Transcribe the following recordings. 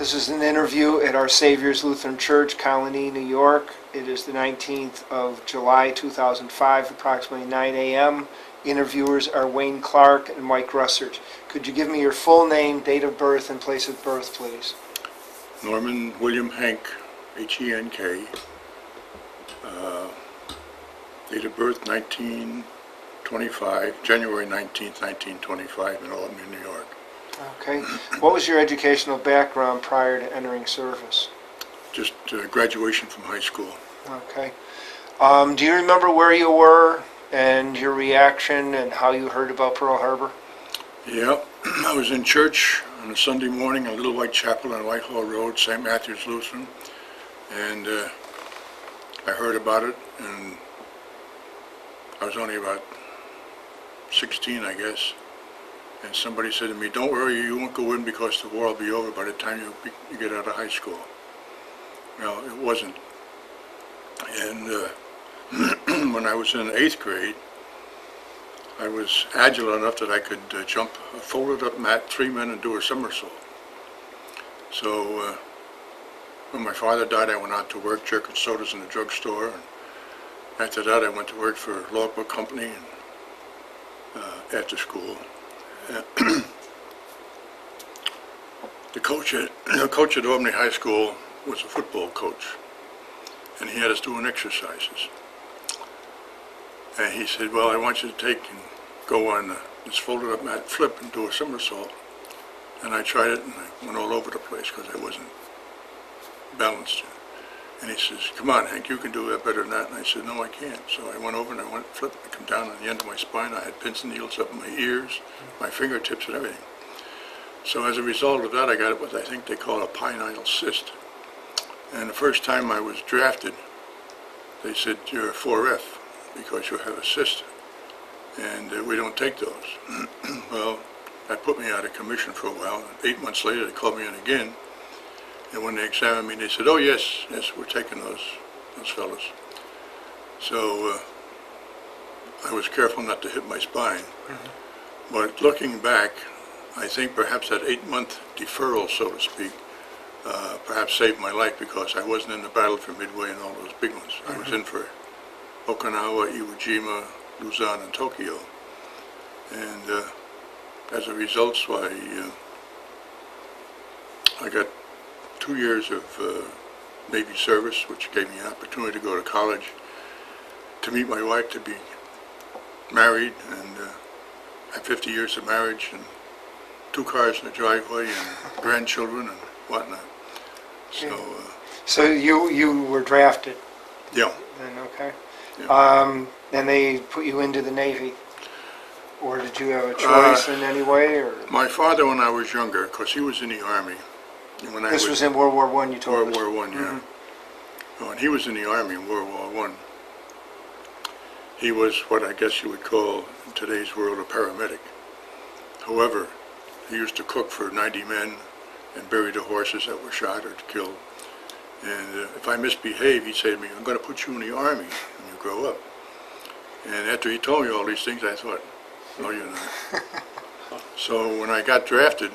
This is an interview at Our Savior's Lutheran Church, Colonie, New York. It is the 19th of July, 2005, approximately 9 a.m. Interviewers are Wayne Clark and Mike Russert. Could you give me your full name, date of birth, and place of birth, please? Norman William Henk, H-E-N-K. Date of birth 1925, January 19th, 1925 in Albany, New York. Okay. What was your educational background prior to entering service? Just graduation from high school. Okay. Do you remember where you were and your reaction and how you heard about Pearl Harbor? Yeah, I was in church on a Sunday morning, a little white chapel on Whitehall Road, St. Matthew's Lutheran, and I heard about it, and I was only about 16, I guess, and somebody said to me, "Don't worry, you won't go in because the war will be over by the time you get out of high school." Well, it wasn't. And when I was in 8th grade, I was agile enough that I could jump a folded up mat, 3 men, and do a somersault. So when my father died, I went out to work jerking sodas in the drugstore. And after that, I went to work for a logbook company and, after school. The coach at Albany High School was a football coach, and he had us doing exercises. And he said, "Well, I want you to take and go on this folded up mat, flip, and do a somersault." And I tried it, and I went all over the place because I wasn't balanced. And he says, "Come on, Hank, you can do that better than that." And I said, "No, I can't." So I went over and I went flip, and come down on the end of my spine. I had pins and needles up in my ears, my fingertips, and everything. So as a result of that, I got what I think they call a pineal cyst. And the first time I was drafted, they said, "You're a 4F because you have a cyst, and we don't take those." Well, that put me out of commission for a while. 8 months later, they called me in again. And when they examined me, they said, "Oh, yes, we're taking those fellas." So I was careful not to hit my spine. But looking back, I think perhaps that 8-month deferral, so to speak, perhaps saved my life because I wasn't in the battle for Midway and all those big ones. I was in for Okinawa, Iwo Jima, Luzon, and Tokyo. And as a result, I got 2 years of Navy service, which gave me an opportunity to go to college, to meet my wife, to be married, and have 50 years of marriage, and 2 cars in the driveway, and grandchildren, and whatnot. So you were drafted? Yeah. Then, okay. Yeah. And they put you into the Navy? Or did you have a choice in any way? Or? My father, when I was younger, because he was in the Army. This was in World War I, you told us? World War I, yeah. When he was in the Army in World War I, he was what I guess you would call, in today's world, a paramedic. However, he used to cook for 90 men and bury the horses that were shot or killed. And if I misbehaved, he'd say to me, "I'm going to put you in the Army when you grow up." And after he told me all these things, I thought, "No, you're not." So when I got drafted,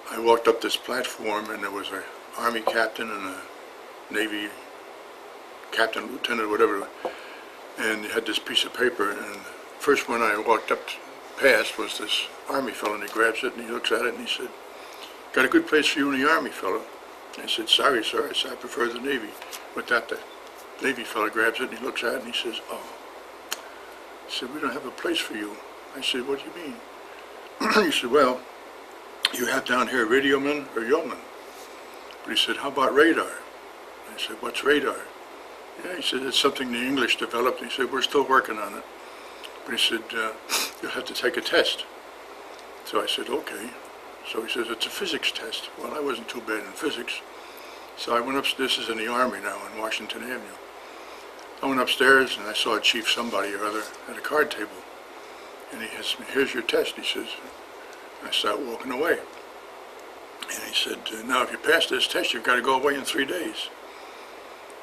I walked up this platform, and there was an Army captain and a Navy captain, lieutenant, whatever, and they had this piece of paper, and the first one I walked up past was this Army fellow, and he grabs it, and he looks at it, and he said, "Got a good place for you in the Army, fellow." I said, "Sorry, sir," I said, "I prefer the Navy." With that, the Navy fellow grabs it, and he looks at it, and he says, "Oh." He said, "We don't have a place for you." I said, "What do you mean?" He said, "Well, you have down here radioman or yeoman." But he said, "How about radar?" I said, "What's radar?" "Yeah," he said, "it's something the English developed." He said, "We're still working on it." But he said, "You'll have to take a test." So I said, "Okay." So he says, "It's a physics test." Well, I wasn't too bad in physics. So I went upstairs. This is in the Army now on Washington Avenue. I went upstairs, and I saw a chief somebody or other at a card table. And he says, "Here's your test," he says. I start walking away. And he said, "Now, if you pass this test, you've got to go away in 3 days."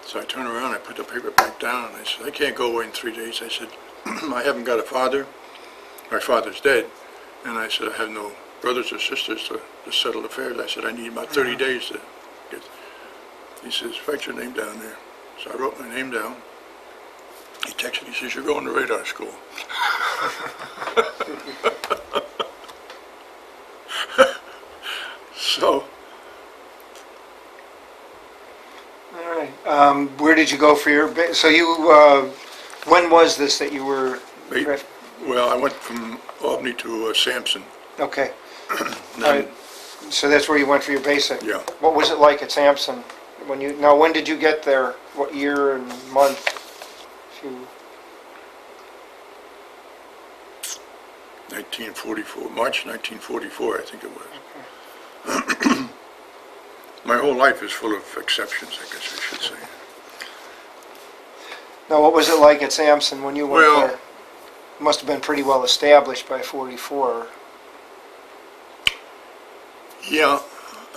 So I turned around, I put the paper back down, and I said, "I can't go away in 3 days." I said, "I haven't got a father. My father's dead." And I said, "I have no brothers or sisters to settle affairs. I said, I need about 30 days to get. He says, write your name down there. So I wrote my name down. He texted, he says, you're going to radar school. So. All right. Where did you go for your, so you, when was this that you were? Well, I went from Albany to Sampson. Okay. Then, So that's where you went for your basic? yeah, What was it like at Sampson? Now, when did you get there? What year and month? If you- 1944, March 1944, I think it was. My whole life is full of exceptions, I guess I should say. Now, what was it like at Sampson when you went Well- there? Must have been pretty well established by 44. Yeah,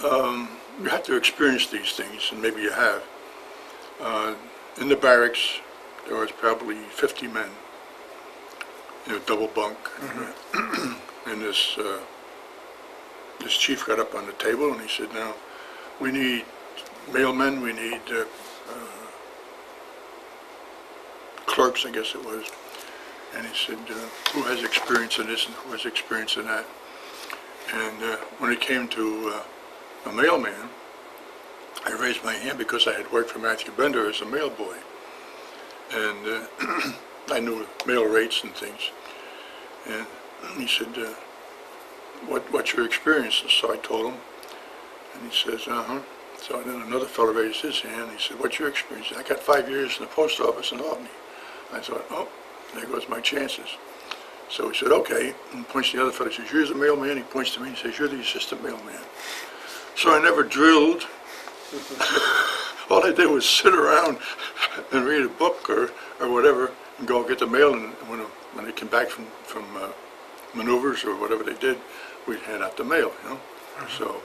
you have to experience these things, and maybe you have. In the barracks, there was probably 50 men, double bunk. And this chief got up on the table and he said, now, we need mailmen, we need clerks, I guess it was. And he said, who has experience in this and who has experience in that? And when it came to a mailman, I raised my hand because I had worked for Matthew Bender as a mail boy. And I knew mail rates and things. And he said, what's your experience? And so I told him. And he says, uh-huh. So then another fellow raised his hand. He said, what's your experience? I got 5 years in the post office in Albany. I thought, oh, there goes my chances. So he said, okay, and points to the other fellow. He says, you're the mailman. He points to me and says, you're the assistant mailman. So I never drilled. All I did was sit around and read a book or whatever and go get the mail. And when they came back from maneuvers or whatever they did, we'd hand out the mail, So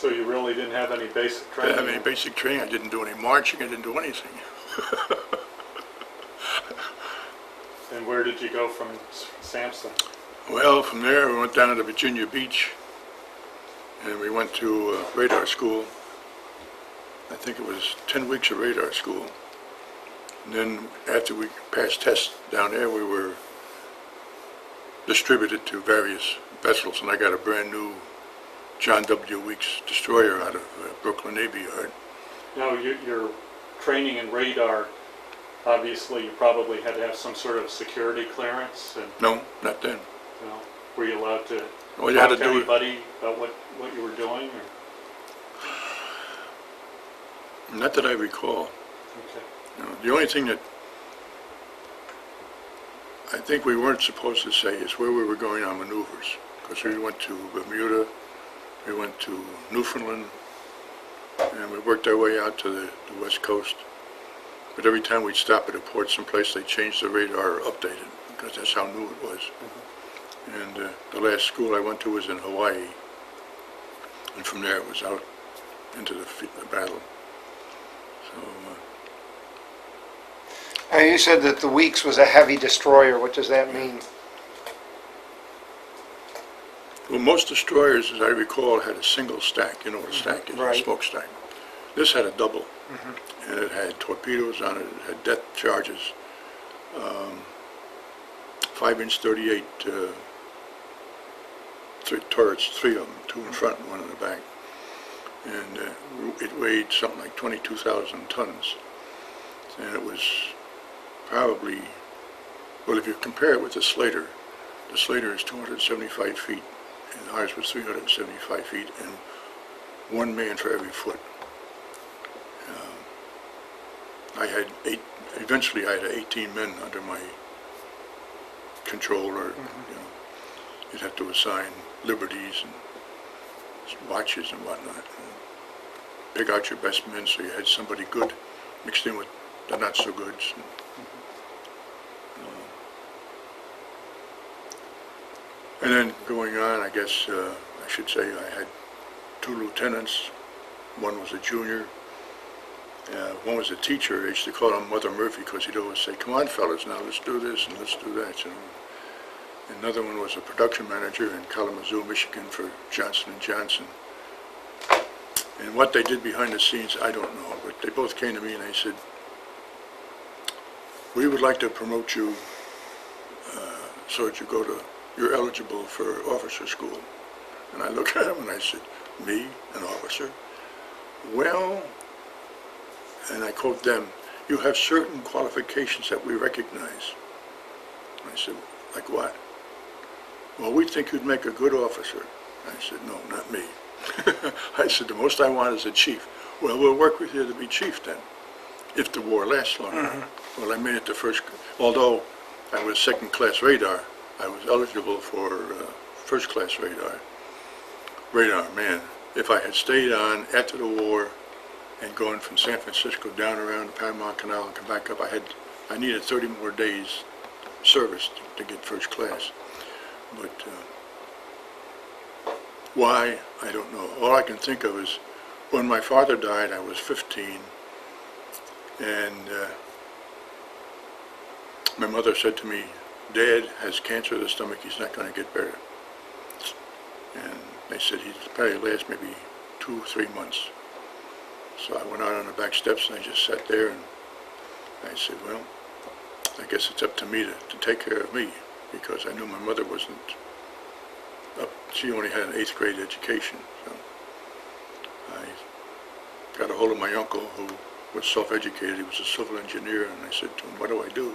you really didn't have any basic I training? didn't have any basic training. I didn't do any marching. I didn't do anything. And where did you go from Sampson? Well, from there we went down to Virginia Beach, and we went to radar school. I think it was 10 weeks of radar school. And then after we passed tests down there, we were distributed to various vessels, and I got a brand new John W. Weeks destroyer out of Brooklyn Navy Yard. Now, your training in radar, obviously you probably had to have some sort of security clearance. And, No, not then. were you allowed to All you had talk to to do, anybody about what you were doing? Or? not that I recall. Okay. The only thing that I think we weren't supposed to say is where we were going on maneuvers, because we went to Bermuda, we went to Newfoundland, and we worked our way out to the west coast. But every time we'd stop at a port someplace, they changed the radar or updated it, because that's how new it was. And the last school I went to was in Hawaii, and from there it was out into the battle. So. You said that the Weeks was a heavy destroyer. What does that mean? Well, most destroyers, as I recall, had a single stack. You know what a stack is, Right. a smokestack. This had a double, and it had torpedoes on it. It had depth charges, 5-inch 38 turrets, 3 of them, 2 in front and 1 in the back. And it weighed something like 22,000 tons. And it was probably, well, if you compare it with the Slater is 275 feet, and ours was 375 feet, and 1 man for every foot. Eventually I had 18 men under my control, or, you'd have to assign liberties and watches and whatnot. And pick out your best men so you had somebody good mixed in with the not so goods. And then going on, I guess I should say I had 2 lieutenants. One was a junior. One was a teacher. I used to call him Mother Murphy because he'd always say, "Come on, fellas, now let's do this and let's do that." Another one was a production manager in Kalamazoo, Michigan for Johnson & Johnson. And what they did behind the scenes, I don't know, but they both came to me and they said, we would like to promote you so that you're eligible for officer school. And I looked at him and I said, me, an officer? Well, and I quote them, you have certain qualifications that we recognize. I said, like what? Well, we think you'd make a good officer. I said, no, not me. I said, the most I want is a chief. Well, we'll work with you to be chief then, if the war lasts long enough. Well, I made it to first, although I was second-class radar, I was eligible for first-class radar. Radar, man, if I had stayed on after the war and going from San Francisco down around the Panama Canal and come back up, I needed 30 more days service to get first class. But why, I don't know. All I can think of is when my father died, I was 15, and my mother said to me, Dad has cancer of the stomach, he's not going to get better. And they said he'd probably last maybe 2 or 3 months. So I went out on the back steps and I just sat there and I said, well, I guess it's up to me to take care of me, because I knew my mother wasn't up. She only had an 8th grade education. So I got a hold of my uncle, who was self-educated. He was a civil engineer, and I said to him, what do I do?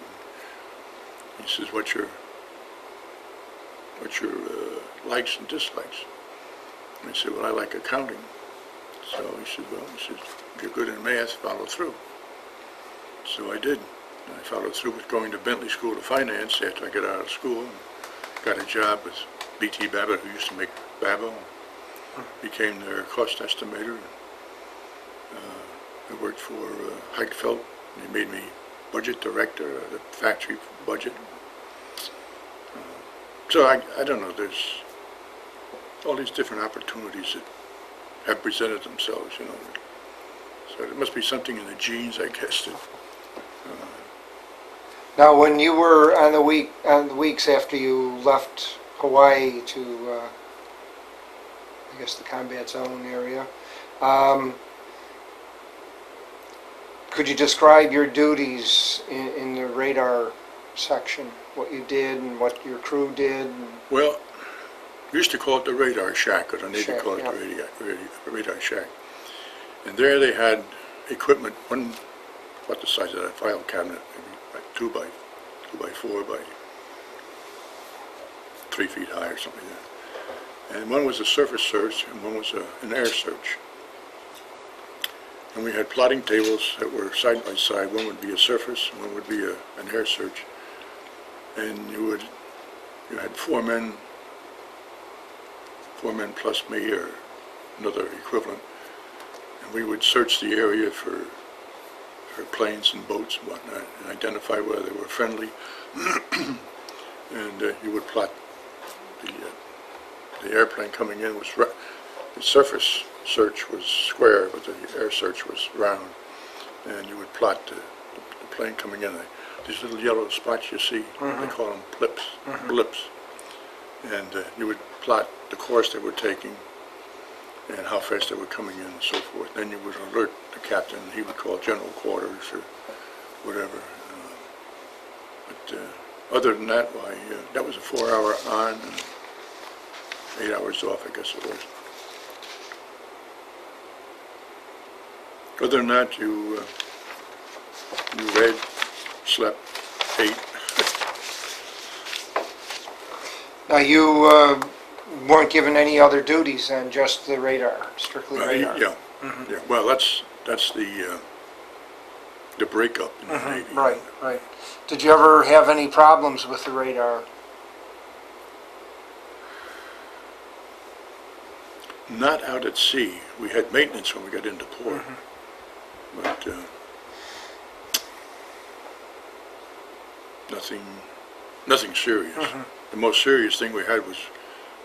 He says, what's your likes and dislikes? And I said, well, I like accounting. So he said, well, if you're good in math, follow through. So I did. I followed through with going to Bentley School of Finance after I got out of school, and got a job with B.T. Babbitt, who used to make Babel. Became their cost estimator. I worked for Henk. He made me budget director of the factory budget. So I don't know, there's all these different opportunities that have presented themselves, you know. So there must be something in the genes, I guess, that Now, when you were on the weeks after you left Hawaii to, I guess, the combat zone area, could you describe your duties in the radar section? What you did and what your crew did? well, we used to call it the radar shack, or the Navy Shack, called it yeah. the radar shack. And there they had equipment, about the size of that file cabinet, maybe like 2 by 4 by 3 feet high or something like that. And one was a surface search and one was an air search. And we had plotting tables that were side by side. One would be a surface, one would be an air search. And you had 4 men plus me, or another equivalent. And we would search the area for planes and boats and whatnot, and identify whether they were friendly. And you would plot the airplane coming in was the surface search was square, but the air search was round. And you would plot the plane coming in. These little yellow spots you see, they call them blips. And you would plot the course they were taking and how fast they were coming in and so forth. Then you would alert the captain, and he would call general quarters or whatever. But other than that, why, that was a 4-hour on and 8 hours off, I guess it was. Other than that, you read, slept, ate. Now, you weren't given any other duties than just the radar, strictly radar. Yeah. Well, that's the breakup in the Navy. Right. Did you ever have any problems with the radar? Not out at sea. We had maintenance when we got into port, but nothing serious. The most serious thing we had was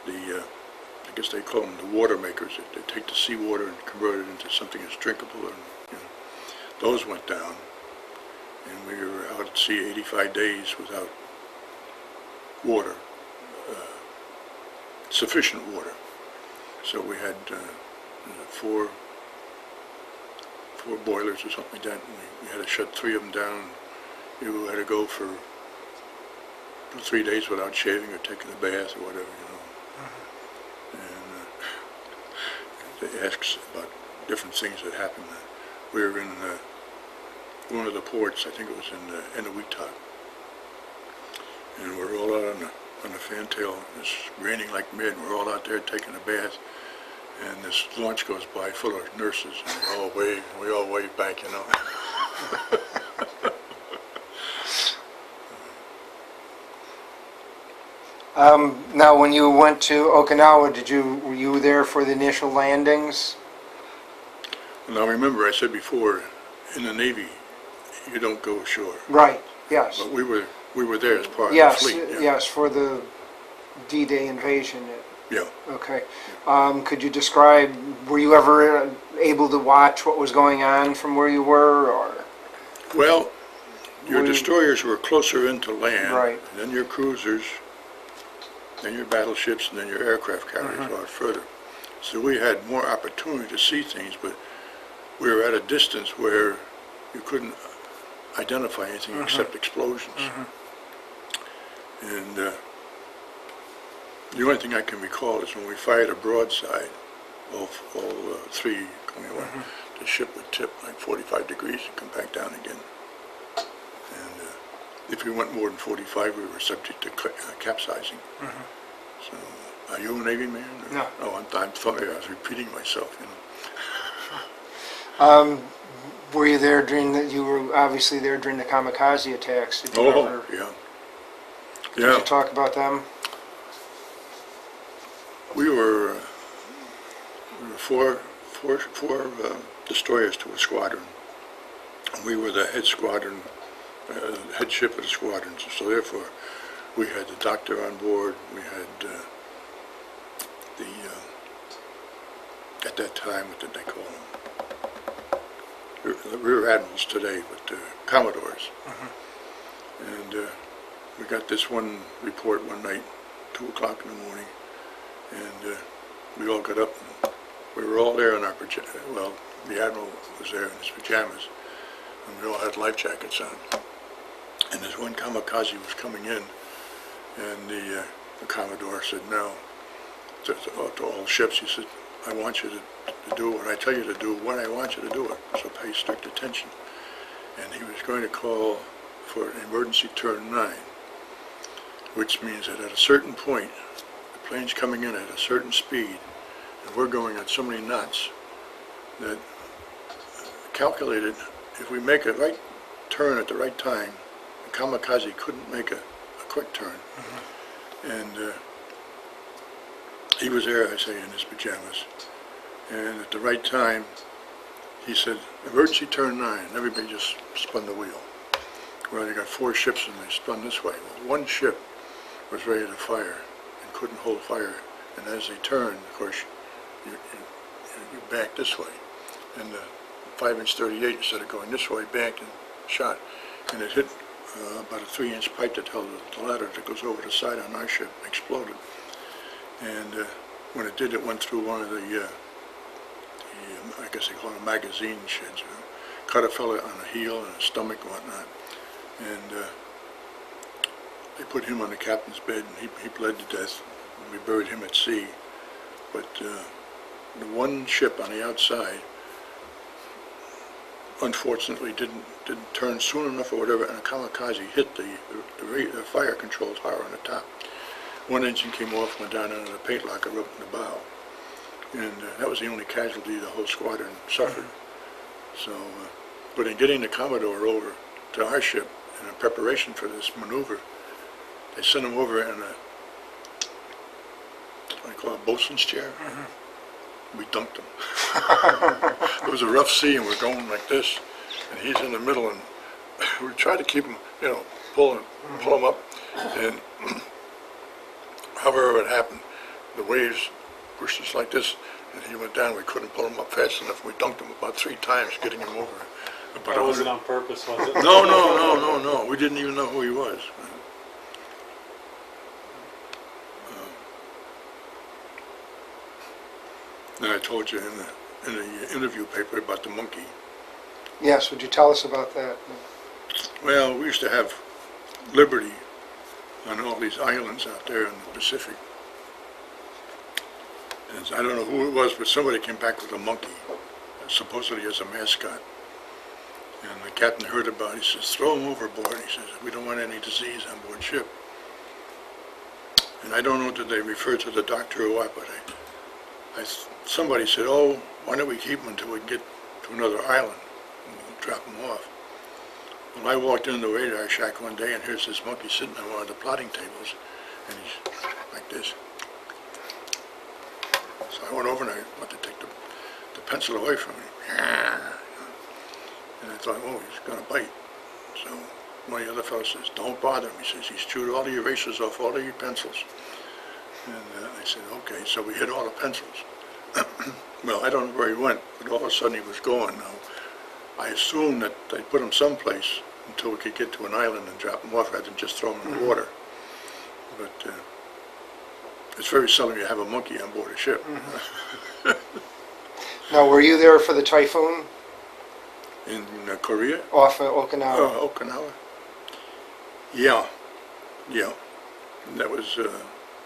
I guess they call them the water makers. They take the seawater and convert it into something that's drinkable, and those went down, and we were out at sea 85 days without water. sufficient water. So we had four boilers or something like that. And we had to shut 3 of them down. You had to go for 3 days without shaving or taking a bath or whatever, you know. And they asked about different things that happened. We were in one of the ports, I think it was in the Weetop. And we're all out on the fantail. It's raining like mad, and we're all out there taking a bath. And this launch goes by full of nurses, and we all wave back, you know. Now, when you went to Okinawa, were you there for the initial landings? Now remember, I said before, in the Navy, you don't go ashore. Right, yes. But we were there as part Yes, of the fleet. Yeah. yes, for the D-Day invasion. Yeah. Okay. Could you describe, were you ever able to watch what was going on from where you were, or? Well, your destroyers were closer into land, Right. and then your cruisers, then your battleships, and then your aircraft carriers a lot further. So we had more opportunity to see things, but we were at a distance where you couldn't identify anything except explosions. And the only thing I can recall is when we fired a broadside, all 3 going away, the ship would tip like 45 degrees and come back down again. And if we went more than 45, we were subject to capsizing. So, are you a Navy man? Or? No. Oh, I'm sorry, I was repeating myself, you know. Were you there you were obviously there during the kamikaze attacks? Did you ever, Yeah. Did Yeah. you talk about them? We were four destroyers to a squadron. We were the head squadron, head ship of the squadron. So therefore, we had the doctor on board. We had at that time, what did they call them? The rear admirals today, but commodores. And we got this one report one night, 2 o'clock in the morning. And we all got up, and we were all there in our pajamas. Well, the Admiral was there in his pajamas, and we all had life jackets on. And this one kamikaze was coming in, and the Commodore said no to all ships. He said, I want you to do what I tell you to do when I want you to do it, so pay strict attention. And he was going to call for an emergency turn 9, which means that at a certain point, plane's coming in at a certain speed, and we're going at so many knots that calculated if we make a right turn at the right time, the kamikaze couldn't make a quick turn. And he was there, I say, in his pajamas. And at the right time, he said, emergency turn 9. Everybody just spun the wheel. Well, you got 4 ships and they spun this way. Well, one ship was ready to fire and couldn't hold fire. And as they turned, of course, you back this way. And the 5-inch 38, instead of going this way, backed and shot. And it hit about a 3-inch pipe that held the ladder that goes over the side on our ship, exploded. And when it did, it went through one of the I guess they call them magazine sheds. Cut a fella on the heel and his stomach and whatnot. And they put him on the captain's bed, and he bled to death. We buried him at sea. But the one ship on the outside, unfortunately, didn't turn soon enough or whatever, and a kamikaze hit the fire controls hard on the top. One engine came off, went down under the paint locker up in the bow. And that was the only casualty the whole squadron suffered. So, but in getting the Commodore over to our ship, in preparation for this maneuver, they sent him over in what I call a bosun's chair. We dumped him. It was a rough sea, and we're going like this, and he's in the middle, and we tried to keep him, pull him up, and however it happened, the waves pushed us like this, and he went down. We couldn't pull him up fast enough. We dunked him about 3 times, getting him over. But That wasn't on purpose, was it? No. We didn't even know who he was. And I told you in the interview paper about the monkey. Yes, would you tell us about that? Well, we used to have liberty on all these islands out there in the Pacific. And I don't know who it was, but somebody came back with a monkey, supposedly as a mascot. And the captain heard about it. He says, throw him overboard. He says, we don't want any disease on board ship. And I don't know did they refer to the doctor or what, but somebody said, oh, why don't we keep him until we get to another island and we'll drop him off. Well, I walked into the radar shack one day and here's this monkey sitting on one of the plotting tables and he's like this. So I went over and I went to take the pencil away from him. And I thought, oh, he's going to bite. So one of the other fellows says, don't bother him. He says, he's chewed all the erasers off all of your pencils. And I said, okay. So we hit all the pencils. Well, I don't know where he went, but all of a sudden he was gone. Now, I assumed that they put him someplace until we could get to an island and drop him off rather than just throw him in the water. But it's very seldom you have a monkey on board a ship. Now, were you there for the typhoon In Korea? off of Okinawa? Okinawa. Yeah. And that was,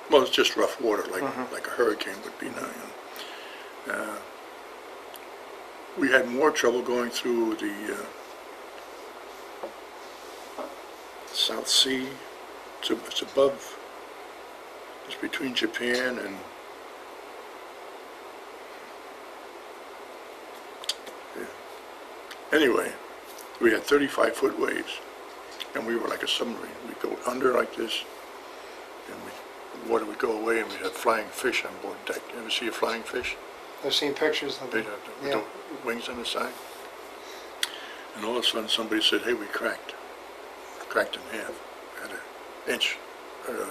well, it's just rough water, like a hurricane would be now. You know. We had more trouble going through the South Sea. It's above, it's between Japan and anyway, we had 35-foot waves, and we were like a submarine. We'd go under like this, and the water would go away, and we'd have flying fish on board deck. You ever see a flying fish? I've seen pictures of They'd them. have the wings on the side. And all of a sudden, somebody said, hey, we cracked in half. Had an inch, or a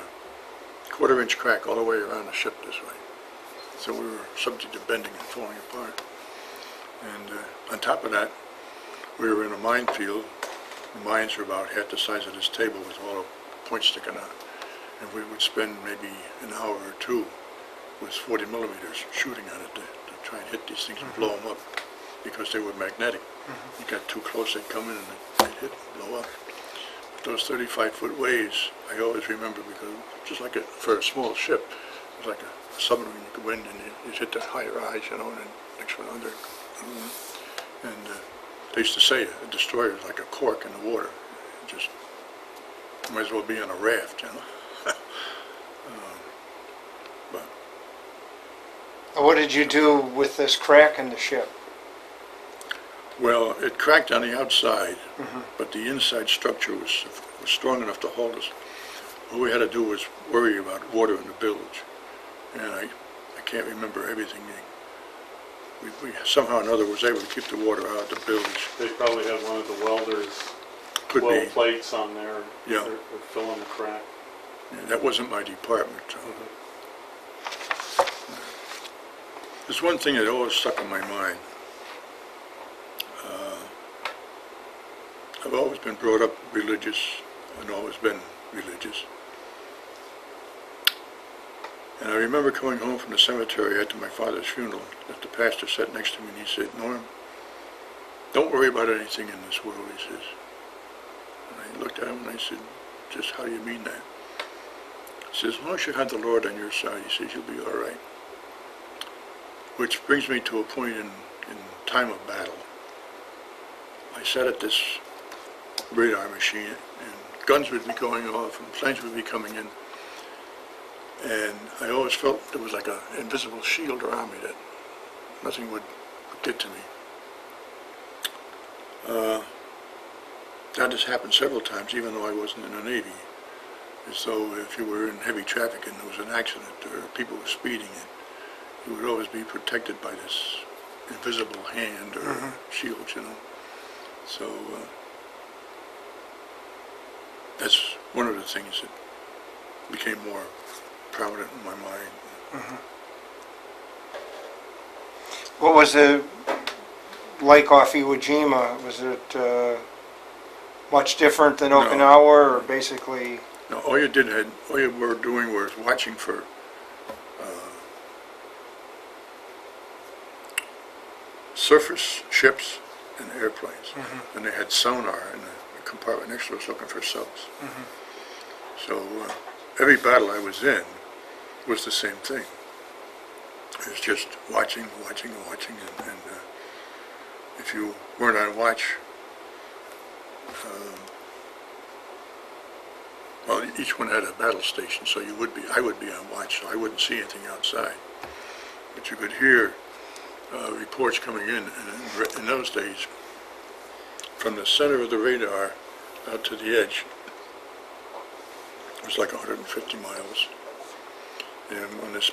quarter-inch crack all the way around the ship this way. So we were subject to bending and falling apart. And on top of that, we were in a minefield. The mines were about half the size of this table with all the points sticking out. And we would spend maybe an hour or two with 40 millimeters shooting on it to try and hit these things and blow them up because they were magnetic. You got too close, they'd come in and they'd hit and blow up. But those 35-foot waves, I always remember because just like for a small ship, it was like a submarine. You could wind and you'd hit the higher rise, you know, and then next one under. And they used to say a destroyer is like a cork in the water. It just might as well be on a raft, you know. But What did you do with this crack in the ship? well, it cracked on the outside, but the inside structure was strong enough to hold us. All we had to do was worry about water in the bilge, and I can't remember everything. We somehow or another was able to keep the water out of the bilge. They probably had one of the welders' Could weld be. plates on there. Yeah. They're filling the crack. Yeah, that wasn't my department. So. There's one thing that always stuck in my mind. I've always been brought up religious and always been religious. And I remember coming home from the cemetery after my father's funeral, that the pastor sat next to me and he said, Norm, don't worry about anything in this world, he says. And I looked at him and I said, just how do you mean that? He says, as long as you have the Lord on your side, he says, you'll be all right. Which brings me to a point in time of battle. I sat at this radar machine and guns would be going off and planes would be coming in. And I always felt there was like an invisible shield around me that nothing would get to me. That has happened several times, even though I wasn't in the Navy. As though if you were in heavy traffic and there was an accident or people were speeding, you would always be protected by this invisible hand or shield, you know. So that's one of the things that became more prominent in my mind. What was it like off Iwo Jima? Was it much different than No. Okinawa, or basically? No, all you were doing was watching for surface ships and airplanes. And they had sonar in the compartment next to us looking for subs. So every battle I was in was the same thing. It was just watching, and if you weren't on watch, well, each one had a battle station, so I would be on watch, so I wouldn't see anything outside. But you could hear reports coming in, and in those days, from the center of the radar out to the edge, it was like 150 miles. And when this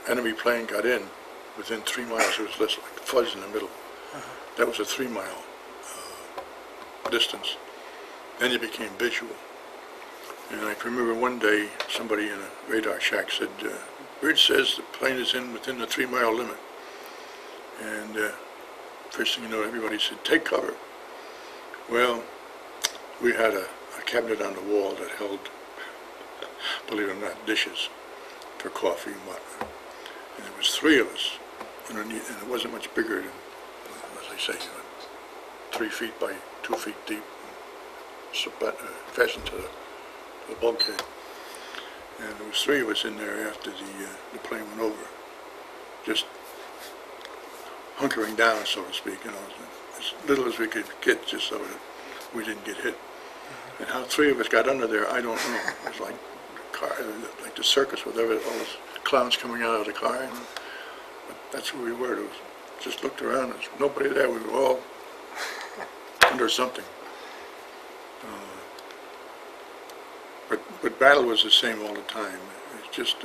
enemy plane got in, within 3 miles, it was less like fuzz in the middle. That was a 3-mile distance. Then it became visual. And I can remember one day, somebody in a radar shack said, Bridge says the plane is within the 3-mile limit. And first thing you know, everybody said, take cover. Well, we had a cabinet on the wall that held, believe it or not, dishes for coffee and whatnot. And there was 3 of us underneath, and it wasn't much bigger than, as I say, 3 feet by 2 feet deep, fastened to the bulkhead. And there was 3 of us in there after the plane went over, just hunkering down, so to speak, as little as we could get, just so that we didn't get hit. And how 3 of us got under there, I don't know. It was like the circus with all those clowns coming out of the car. But that's where we were. It was, just looked around, there's nobody there. We were all under something. But battle was the same all the time. It's just,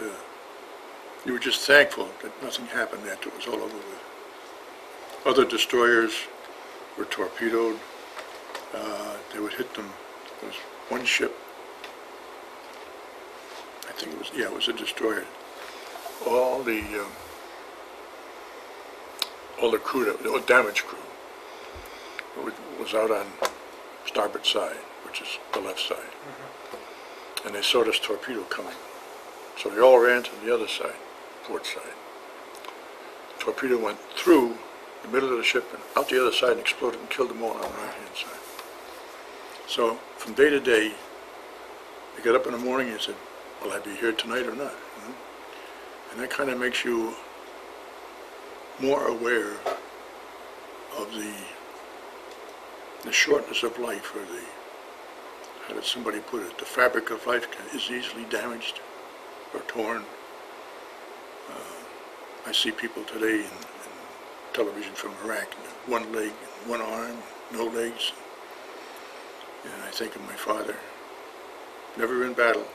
you were just thankful that nothing happened after it was all over with. Other destroyers were torpedoed. They would hit them. There was one ship, I think it was a destroyer. All the crew, the damaged crew, was out on starboard side, which is the left side. And they saw this torpedo coming. So they all ran to the other side, port side. The torpedo went through the middle of the ship and out the other side and exploded and killed them all on the right-hand side. So from day to day, you get up in the morning and you said, will I be here tonight or not? And that kind of makes you more aware of the shortness of life, or how did somebody put it, the fabric of life is easily damaged or torn. I see people today in television from Iraq, one leg, one arm, no legs. And I think of my father, never in battle,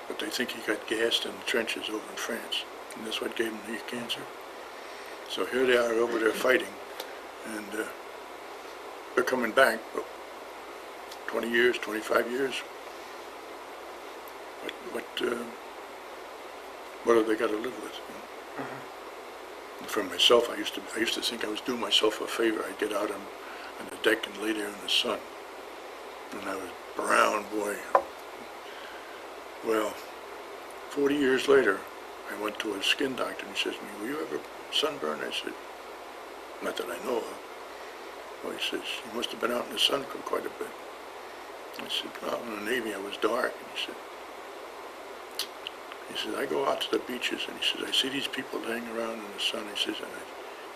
but they think he got gassed in the trenches over in France, and that's what gave him the cancer. So here they are over there fighting, and they're coming back, but 20 years, 25 years. What have they got to live with? And for myself, I used to think I was doing myself a favor. I'd get out on the deck and lay there in the sun, and I was a brown boy. Well, 40 years later, I went to a skin doctor, and he says to me, were you ever sunburned? I said, not that I know of. Well, he says, you must have been out in the sun for quite a bit. I said, well, in the Navy I was dark. And he said, I go out to the beaches, and he says, I see these people laying around in the sun. He says, and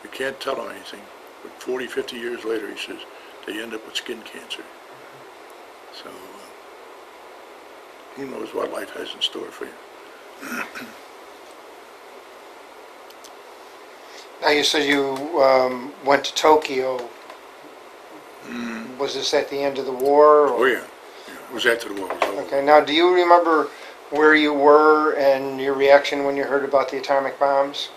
you can't tell them anything, but 40, 50 years later, he says, they end up with skin cancer. So, who knows what life has in store for you. Now you said you went to Tokyo. Was this at the end of the war? Oh yeah. It was after the war was over. Okay, now do you remember where you were and your reaction when you heard about the atomic bombs?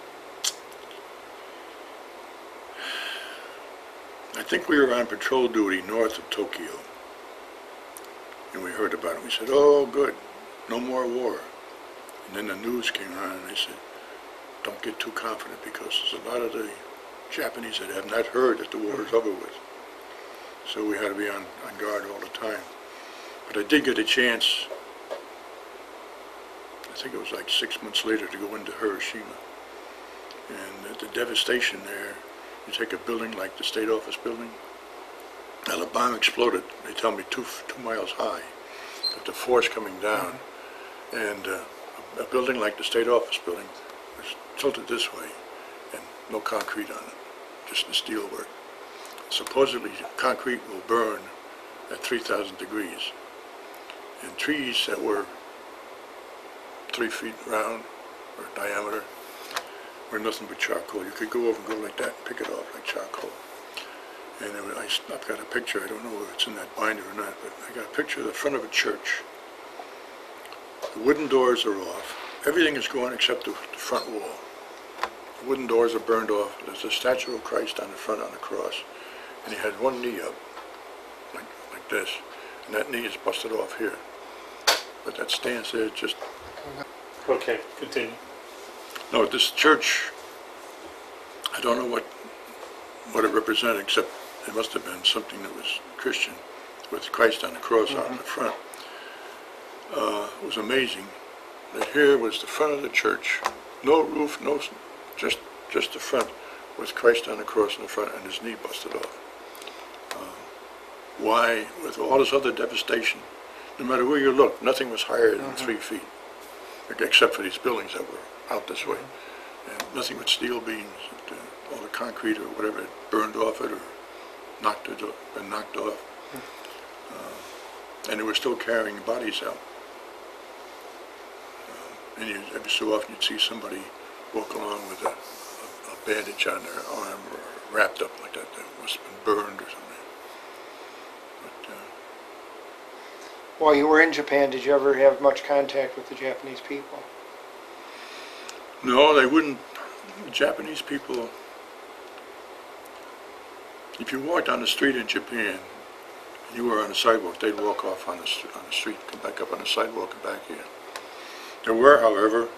I think we were on patrol duty north of Tokyo, and we heard about it. We said, oh good, no more war. And then the news came on, and they said, don't get too confident, because there's a lot of the Japanese that have not heard that the war is over with. So we had to be on guard all the time. But I did get a chance, I think it was like 6 months later, to go into Hiroshima. And the devastation there, You take a building like the state office building. Now the bomb exploded, they tell me 2 miles high, but the force coming down, and a building like the state office building was tilted this way, and no concrete on it, just the steel work. Supposedly concrete will burn at 3,000 degrees, and trees that were 3 feet round or diameter were nothing but charcoal. You could go over and go like that and pick it off like charcoal. And I've got a picture, I don't know if it's in that binder or not, but I got a picture of the front of a church. The wooden doors are off. Everything is gone except the front wall. The wooden doors are burned off. There's a statue of Christ on the front on the cross. And he had one knee up, like this. And that knee is busted off here. But that stands there just... Okay, continue. No, this church, I don't know what it represented, except it must have been something that was Christian, with Christ on the cross out in the front. It was amazing that here was the front of the church, no roof, just the front, with Christ on the cross in the front and his knee busted off. Why, with all this other devastation, no matter where you look, nothing was higher than 3 feet, except for these buildings that were out this way, and nothing but steel beams. All the concrete or whatever had burned off it or been knocked off. And they were still carrying bodies out. And every so often you'd see somebody walk along with a bandage on their arm or wrapped up like that. That must have been burned or something. But, While you were in Japan, did you ever have much contact with the Japanese people? no, they wouldn't. The Japanese people, if you walked on the street in Japan, and you were on the sidewalk, they'd walk off on the street, come back up on the sidewalk and back here. There were, however,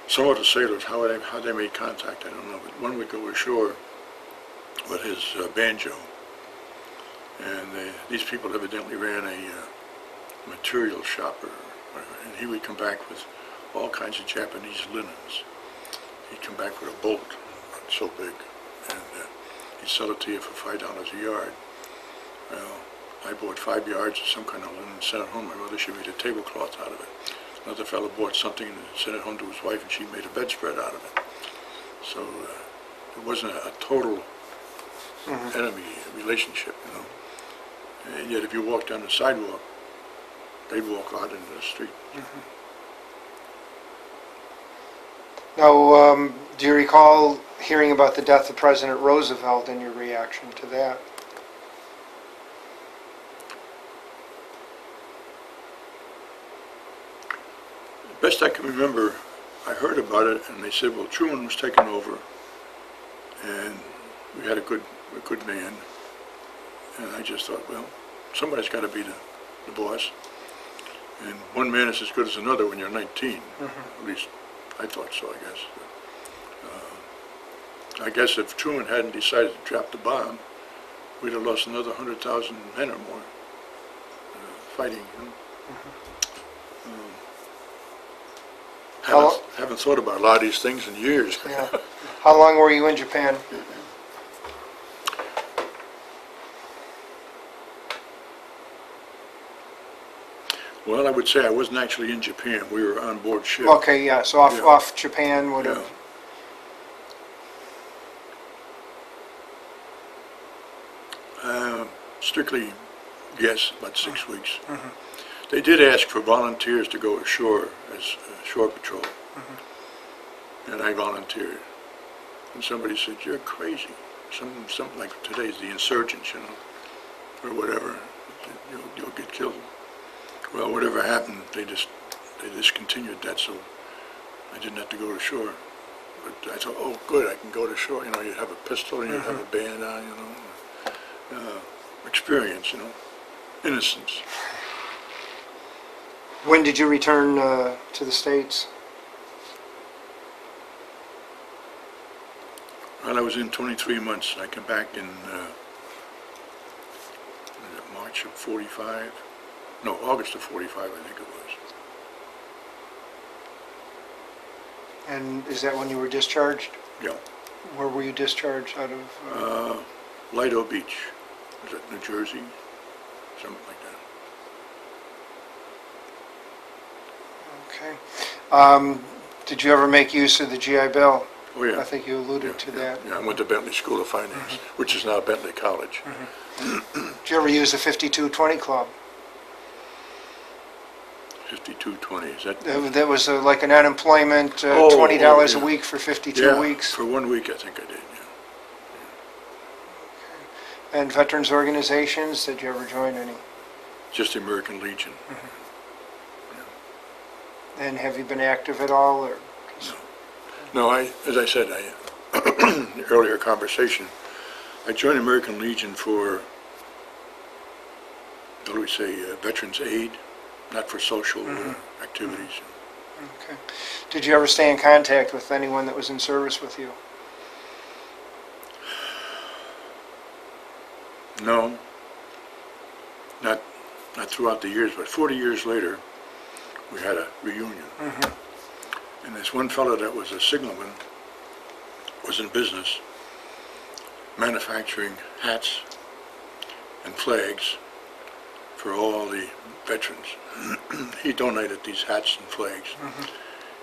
some of the sailors, how they made contact, I don't know, but one would go ashore with his banjo, and these people evidently ran a material shop, and he would come back with all kinds of Japanese linens. He'd come back with a bolt so big, and he'd sell it to you for $5 a yard. Well, I bought 5 yards of some kind of linen and sent it home. My mother, she made a tablecloth out of it. Another fellow bought something and sent it home to his wife, and she made a bedspread out of it. So it wasn't a total enemy relationship, you know. And yet if you walked down the sidewalk, they'd walk out into the street. Now, do you recall hearing about the death of President Roosevelt and your reaction to that? Best I can remember, I heard about it, and they said, well, Truman was taking over, and we had a good man, and I just thought, well, somebody's got to be the boss, and one man is as good as another when you're 19, at least I thought so, I guess. I guess if Truman hadn't decided to drop the bomb, we'd have lost another 100,000 men or more fighting, you know. Haven't thought about a lot of these things in years. Yeah. How long were you in Japan? Well, I would say I wasn't actually in Japan. We were on board ship. Okay, yeah, so off Japan would have... Strictly, yes, about 6 weeks. They did ask for volunteers to go ashore as shore patrol, and I volunteered. And somebody said, "You're crazy." Something like today's the insurgents, you know, or whatever. You'll get killed. Well, whatever happened, they discontinued that, so I didn't have to go to shore. But I thought, oh, good, I can go to shore. You know, you have a pistol and you have a band on, you know. Experience, you know, innocence. When did you return to the States? Well, I was in 23 months. I came back in March of 45. No, August of 45, I think it was. And is that when you were discharged? Yeah. Where were you discharged out of? Lido Beach, is that New Jersey? Something like that. Okay. Did you ever make use of the GI Bill? Oh, yeah. I think you alluded to that. Yeah, I went to Bentley School of Finance, which is now Bentley College. Did you ever use the 5220 Club? 5220, is that? That was like an unemployment, $20 yeah. a week for 52 Yeah, weeks. for 1 week, I think I did, yeah. And veterans organizations, did you ever join any? Just the American Legion. And have you been active at all, or? No, as I said, in the earlier conversation, I joined American Legion for, how do we say, veterans aid, not for social activities. Okay. Did you ever stay in contact with anyone that was in service with you? No, not throughout the years, but 40 years later, we had a reunion. And this one fellow that was a signalman was in business manufacturing hats and flags for all the veterans. He donated these hats and flags.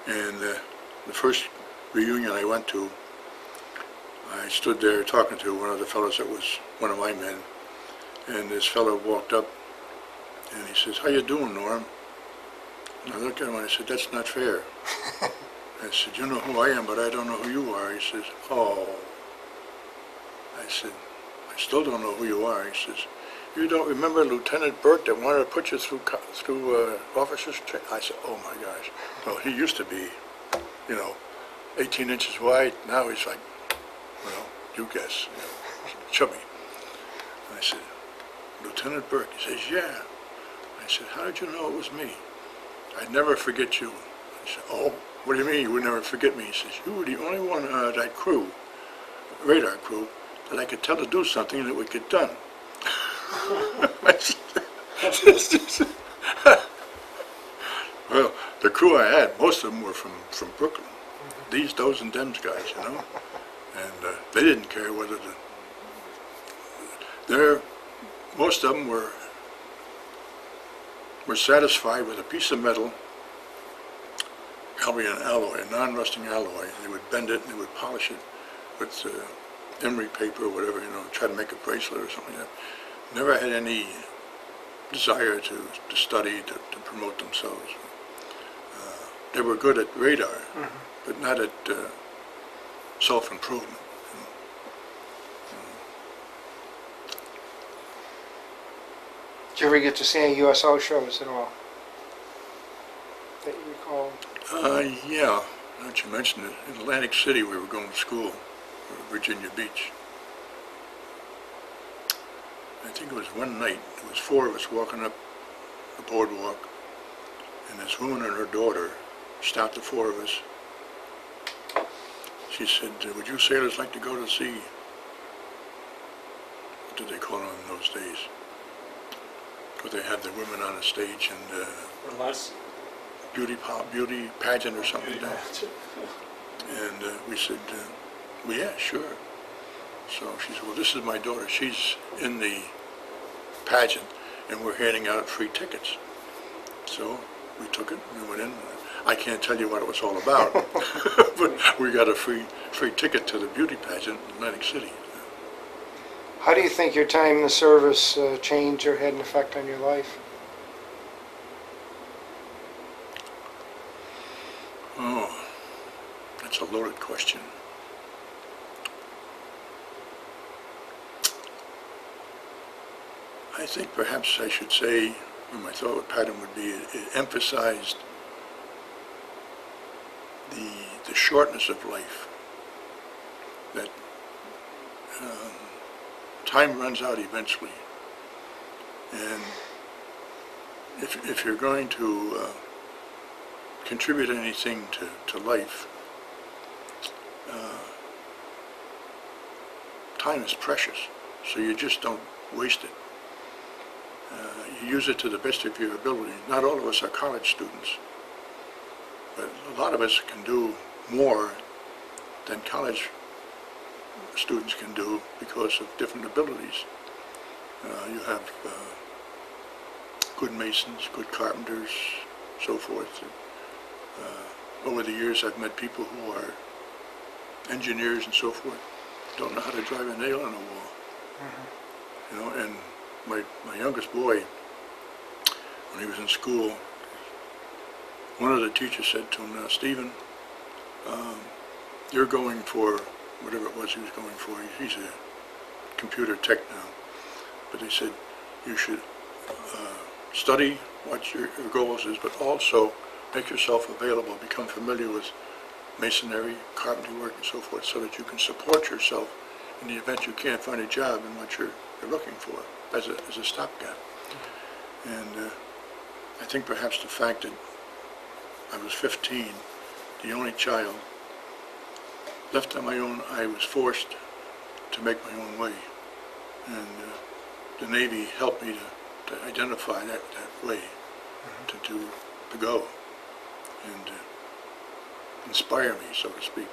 And the first reunion I went to, I stood there talking to one of the fellows that was one of my men, and this fellow walked up and he says, "How you doing, Norm?" And I looked at him and I said, "That's not fair." I said, "You know who I am, but I don't know who you are." He says, "Oh." I said, "I still don't know who you are." He says, "You don't remember Lieutenant Burke that wanted to put you through officers' training?" I said, "Oh my gosh." Well, he used to be, 18 inches wide. Now he's like, well, you guess, chubby. And I said, "Lieutenant Burke." He says, "Yeah." I said, "How did you know it was me?" "I'd never forget you." I said, "Oh, what do you mean you would never forget me?" He says, "You were the only one out of that crew, radar crew, that I could tell to do something that would get done." Well, the crew I had, most of them were from Brooklyn. These, those, and them's guys, And they didn't care whether most of them were satisfied with a piece of metal, probably an alloy, a non-rusting alloy. They would bend it and they would polish it with emery paper or whatever, try to make a bracelet or something like that. Never had any desire to study, to promote themselves. They were good at radar, but not at self-improvement. Did you ever get to see any USO shows at all that you recall? Yeah, now that you mentioned it, in Atlantic City we were going to school, Virginia Beach. I think it was one night, there was 4 of us walking up the boardwalk, and this woman and her daughter stopped the 4 of us. She said, "Would you sailors like to go to see," what did they call it in those days? Because they had the women on the stage and Unless beauty pageant or something like that. And we said, "Well, yeah, sure." So she said, "Well, this is my daughter. She's in the pageant, and we're handing out free tickets." So we took it, we went in. I can't tell you what it was all about, but we got a free ticket to the beauty pageant in Atlantic City. How do you think your time in the service changed or had an effect on your life? Oh, that's a loaded question. I think perhaps I should say, or my thought pattern would be, it emphasized the shortness of life, that time runs out eventually, and if you're going to contribute anything to life, time is precious, so you just don't waste it. You use it to the best of your ability. Not all of us are college students, but a lot of us can do more than college students can do because of different abilities. You have good masons, good carpenters, so forth. Over the years, I've met people who are engineers and so forth, don't know how to drive a nail on a wall. You know, and my youngest boy, when he was in school, one of the teachers said to him, "Now, Stephen, you're going for whatever it was he was going for. He's a computer tech now." But they said, "You should study what your goals is, but also make yourself available, become familiar with masonry, carpentry work, and so forth, so that you can support yourself in the event you can't find a job in what you're looking for as a stopgap." And I think perhaps the fact that I was 15, the only child, left on my own, I was forced to make my own way. And the Navy helped me to identify that way to go and inspire me, so to speak.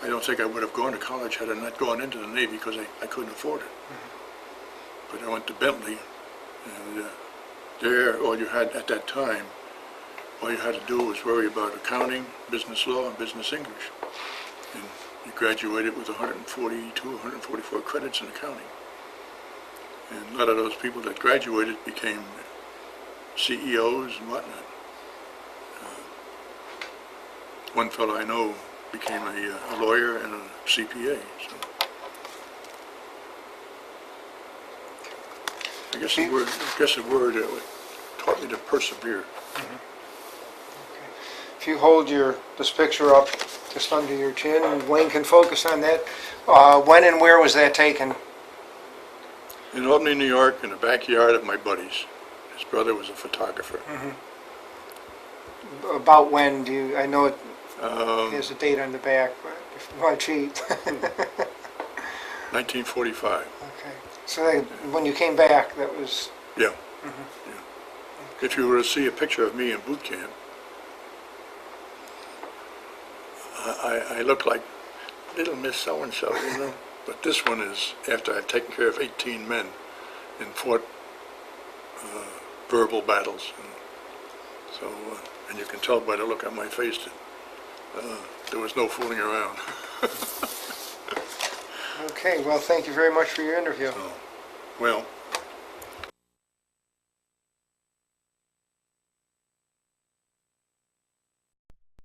I don't think I would have gone to college had I not gone into the Navy because I couldn't afford it. But I went to Bentley, and there, all you had at that time, all you had to do was worry about accounting, business law, and business English. And you graduated with 142, 144 credits in accounting. And a lot of those people that graduated became CEOs and whatnot. One fellow I know became a lawyer and a CPA. So I guess the word taught me to persevere. If you hold this picture up just under your chin, and Wayne can focus on that. When and where was that taken? In Albany, New York, in the backyard of my buddy's. His brother was a photographer. About when do you, I know it has a date on the back, but if you want to cheat. 1945. Okay. So when you came back, that was... Yeah. Yeah. If you were to see a picture of me in boot camp, I look like little Miss So-and-so, you know. But this one is after I've taken care of 18 men and fought verbal battles. And so, and you can tell by the look on my face that there was no fooling around. Okay, well, thank you very much for your interview. Well,